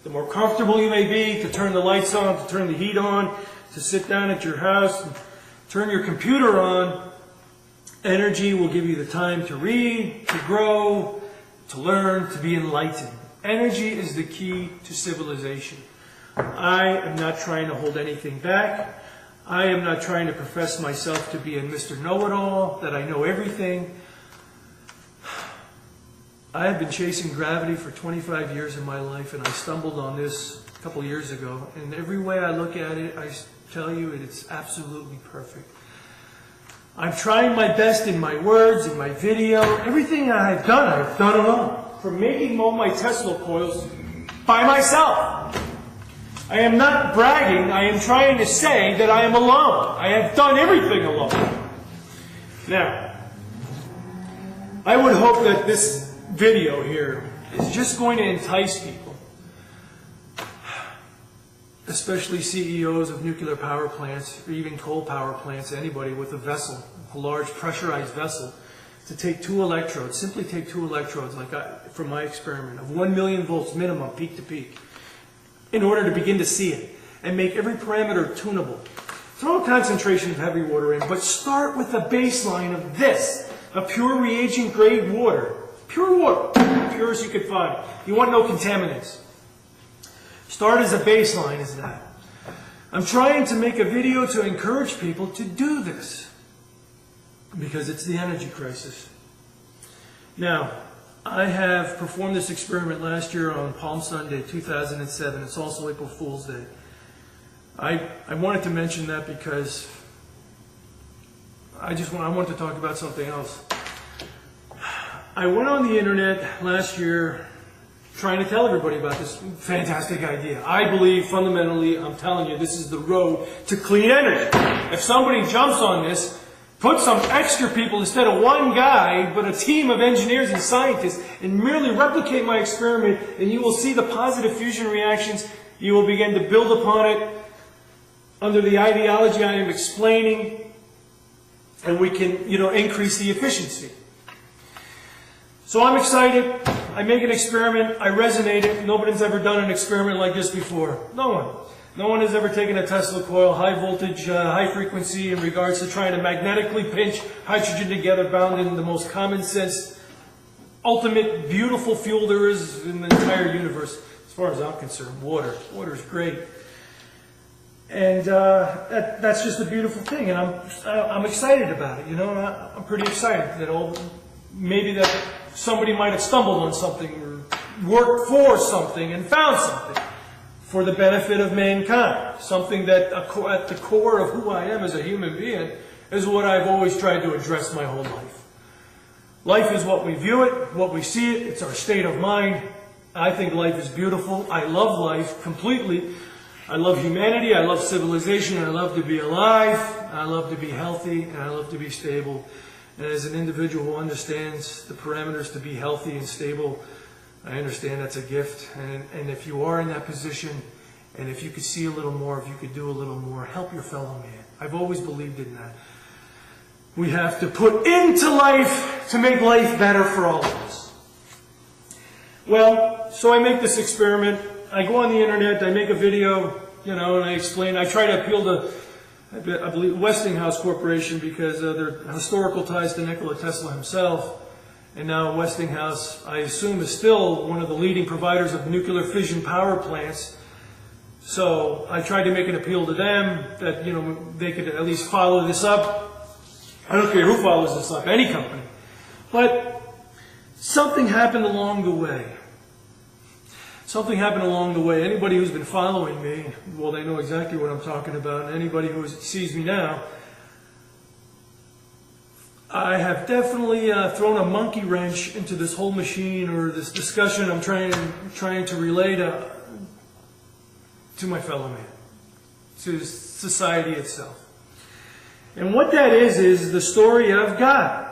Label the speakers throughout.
Speaker 1: the more comfortable you may be, to turn the lights on, to turn the heat on, to sit down at your house, and turn your computer on. Energy will give you the time to read, to grow, to learn, to be enlightened. Energy is the key to civilization. I am not trying to hold anything back. I am not trying to profess myself to be a Mr. Know-it-all, that I know everything. I have been chasing gravity for 25 years in my life, and I stumbled on this a couple years ago. And every way I look at it, I tell you it's absolutely perfect. I'm trying my best in my words, in my video. Everything I've done alone. From making all my Tesla coils by myself. I am not bragging. I am trying to say that I am alone. I have done everything alone. Now, I would hope that this video here is just going to entice people, especially CEOs of nuclear power plants or even coal power plants, anybody with a vessel, a large pressurized vessel, to take 2 electrodes, simply take 2 electrodes, like from my experiment, of 1 million volts minimum, peak to peak, in order to begin to see it, and make every parameter tunable. Throw a concentration of heavy water in, but start with a baseline of this, a pure reagent grade water. Pure water, pure as you could find. You want no contaminants. Start as a baseline as that. I'm trying to make a video to encourage people to do this, because it's the energy crisis. Now, I have performed this experiment last year on Palm Sunday, 2007. It's also April Fool's Day. I wanted to mention that because I wanted to talk about something else. I went on the internet last year trying to tell everybody about this fantastic idea. I believe fundamentally, I'm telling you, this is the road to clean energy. If somebody jumps on this, put some extra people instead of one guy, but a team of engineers and scientists, and merely replicate my experiment, and you will see the positive fusion reactions. You will begin to build upon it under the ideology I am explaining, and we can, increase the efficiency. So I'm excited. I make an experiment. I resonate it. Nobody's ever done an experiment like this before. No one. No one has ever taken a Tesla coil, high voltage, high frequency, in regards to trying to magnetically pinch hydrogen together, bound in the most common sense, ultimate, beautiful fuel there is in the entire universe. As far as I'm concerned, water. Water is great. And that's just a beautiful thing. And I'm excited about it. I'm pretty excited that maybe that somebody might have stumbled on something or worked for something and found something for the benefit of mankind. Something that at the core of who I am as a human being is what I've always tried to address my whole life. Life is what we view it, what we see it. It's our state of mind. I think life is beautiful. I love life completely. I love humanity. I love civilization. I love to be alive. I love to be healthy. And I love to be stable. And as an individual who understands the parameters to be healthy and stable, I understand that's a gift. And if you are in that position, and if you could see a little more, if you could do a little more, help your fellow man. I've always believed in that. We have to put into life to make life better for all of us. Well, so I make this experiment. I go on the internet, I make a video, and I explain. I try to appeal to, I believe, Westinghouse Corporation, because of their historical ties to Nikola Tesla himself. And now Westinghouse, I assume, is still one of the leading providers of nuclear fission power plants. So I tried to make an appeal to them that, they could at least follow this up. I don't care who follows this up, any company. But something happened along the way. Something happened along the way. Anybody who's been following me, well, they know exactly what I'm talking about. And anybody who sees me now, I have definitely thrown a monkey wrench into this whole machine, or this discussion I'm trying to relay to my fellow man, to society itself. And what that is the story of God.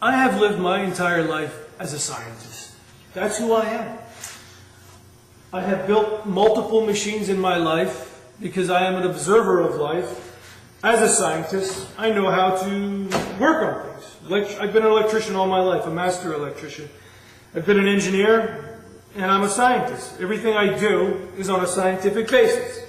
Speaker 1: I have lived my entire life as a scientist. That's who I am. I have built multiple machines in my life because I am an observer of life. As a scientist, I know how to work on things. I've been an electrician all my life, a master electrician. I've been an engineer, and I'm a scientist. Everything I do is on a scientific basis.